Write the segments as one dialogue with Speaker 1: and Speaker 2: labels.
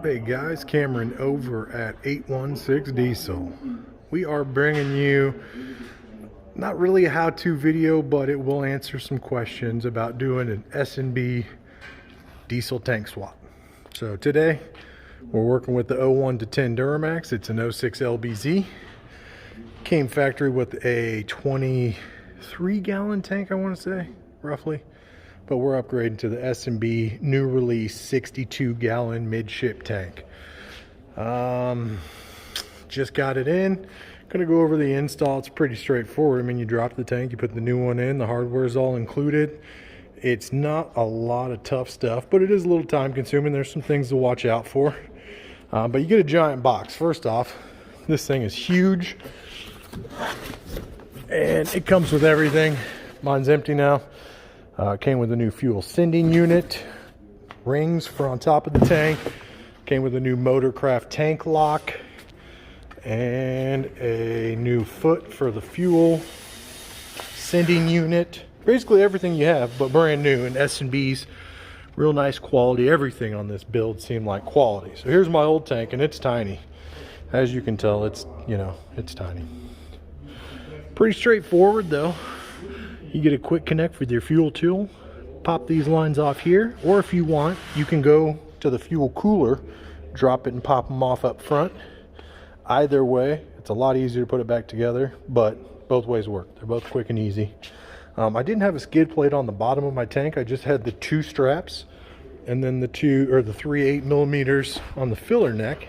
Speaker 1: Hey guys, Cameron over at 816 Diesel. We are bringing you not really a how-to video, but it will answer some questions about doing an S&B diesel tank swap. So today we're working with the 01 to 10 Duramax. It's an 06 LBZ. Came factory with a 23 gallon tank, I want to say, roughly. But we're upgrading to the S&B new release 62 gallon midship tank. Just got it in. Gonna go over the install. It's pretty straightforward. I mean, you drop the tank, you put the new one in, the hardware is all included. It's not a lot of tough stuff, but it is a little time consuming. There's some things to watch out for. But you get a giant box. First off, this thing is huge. And it comes with everything. Mine's empty now. Came with a new fuel sending unit, rings for on top of the tank, came with a new Motorcraft tank lock, and a new foot for the fuel sending unit. Basically everything you have, but brand new, and S&B's real nice quality. Everything on this build seemed like quality. So here's my old tank, and it's tiny. As you can tell, it's tiny. Pretty straightforward though. You get a quick connect with your fuel tool, pop these lines off here, or if you want, you can go to the fuel cooler, drop it and pop them off up front. Either way, it's a lot easier to put it back together, but both ways work. They're both quick and easy. I didn't have a skid plate on the bottom of my tank. I just had the two straps and then the 3 8mm on the filler neck.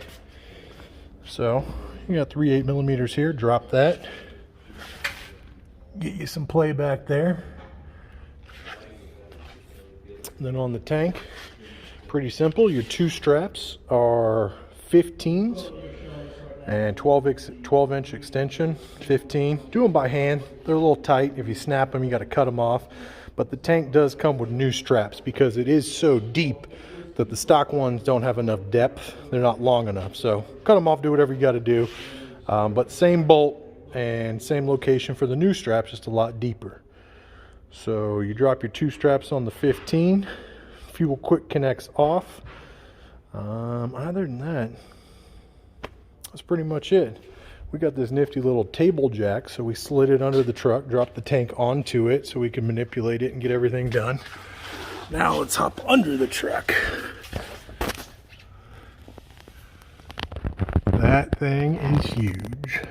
Speaker 1: So you got 3 8mm here, drop that. Get you some play back there. And then on the tank, pretty simple. Your two straps are 15s and 12-inch extension, 15. Do them by hand. They're a little tight. If you snap them, you got to cut them off. But the tank does come with new straps because it is so deep that the stock ones don't have enough depth. They're not long enough. So cut them off, do whatever you got to do. But same bolt and same location for the new straps, just a lot deeper. So you drop your two straps on the 15, fuel quick connects off. Other than that, that's pretty much it. We got this nifty little table jack, so we slid it under the truck, dropped the tank onto it so we can manipulate it and get everything done. Now let's hop under the truck. That thing is huge.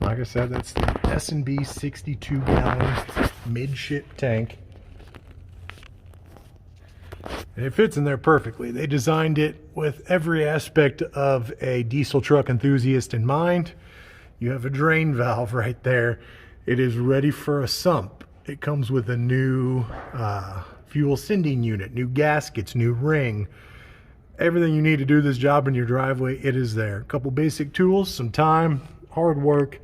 Speaker 1: Like I said, that's the S&B 62 gallon midship tank. And it fits in there perfectly. They designed it with every aspect of a diesel truck enthusiast in mind. You have a drain valve right there. It is ready for a sump. It comes with a new fuel sending unit, new gaskets, new ring. Everything you need to do this job in your driveway, it is there. A couple basic tools, some time, hard work.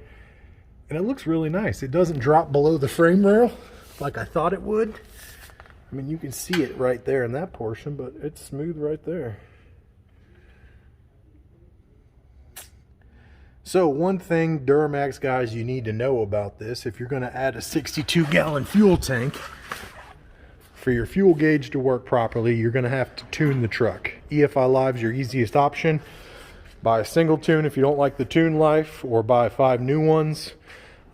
Speaker 1: And it looks really nice. It doesn't drop below the frame rail like I thought it would. I mean, you can see it right there in that portion, but it's smooth right there. So one thing, Duramax guys, you need to know about this, if you're going to add a 62 gallon fuel tank, for your fuel gauge to work properly, you're going to have to tune the truck. EFI Live's your easiest option. Buy a single tune if you don't like the tune life, or buy 5 new ones.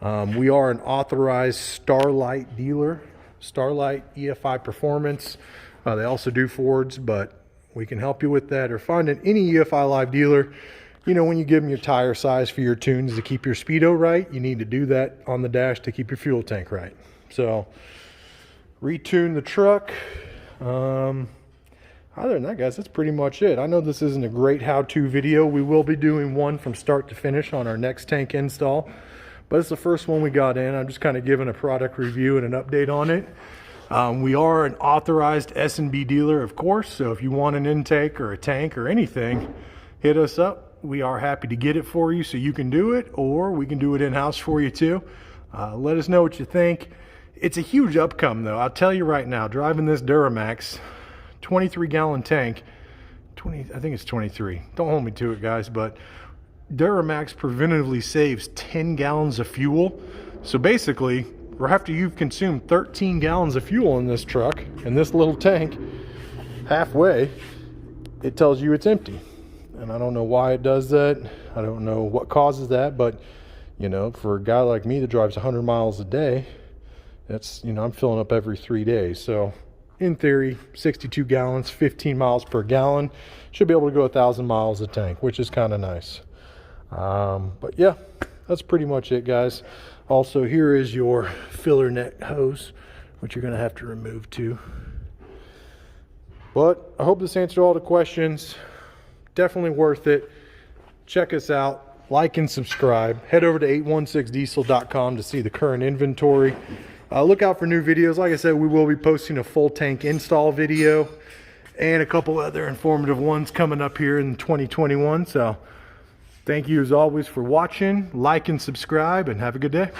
Speaker 1: We are an authorized Starlite dealer. Starlite EFI Performance. They also do Fords, but we can help you with that. Or find any EFI Live dealer. You know, when you give them your tire size for your tunes to keep your speedo right, you need to do that on the dash to keep your fuel tank right. So retune the truck. Other than that, guys, that's pretty much it. I know this isn't a great how-to video. We will be doing one from start to finish on our next tank install, but it's the first one we got in. I'm just kind of giving a product review and an update on it. We are an authorized S&B dealer, of course, so if you want an intake or a tank or anything, hit us up. We are happy to get it for you so you can do it, or we can do it in-house for you too. Let us know what you think. It's a huge upcome though. I'll tell you right now, driving this Duramax 23 gallon tank, I think it's 23. Don't hold me to it, guys, but Duramax preventatively saves 10 gallons of fuel. So basically, after you've consumed 13 gallons of fuel in this truck, in this little tank, halfway, it tells you it's empty. And I don't know why it does that. I don't know what causes that, but you know, for a guy like me that drives 100 miles a day, that's, you know, I'm filling up every 3 days. So in theory, 62 gallons, 15 miles per gallon, should be able to go 1,000 miles a tank, which is kind of nice. But yeah, that's pretty much it, guys. Also, here is your filler neck hose, which you're going to have to remove too. But I hope this answered all the questions. Definitely worth it. Check us out, like and subscribe. Head over to 816diesel.com to see the current inventory. Look out for new videos. Like I said, we will be posting a full tank install video and a couple other informative ones coming up here in 2021. So thank you as always for watching. Like and subscribe, and have a good day.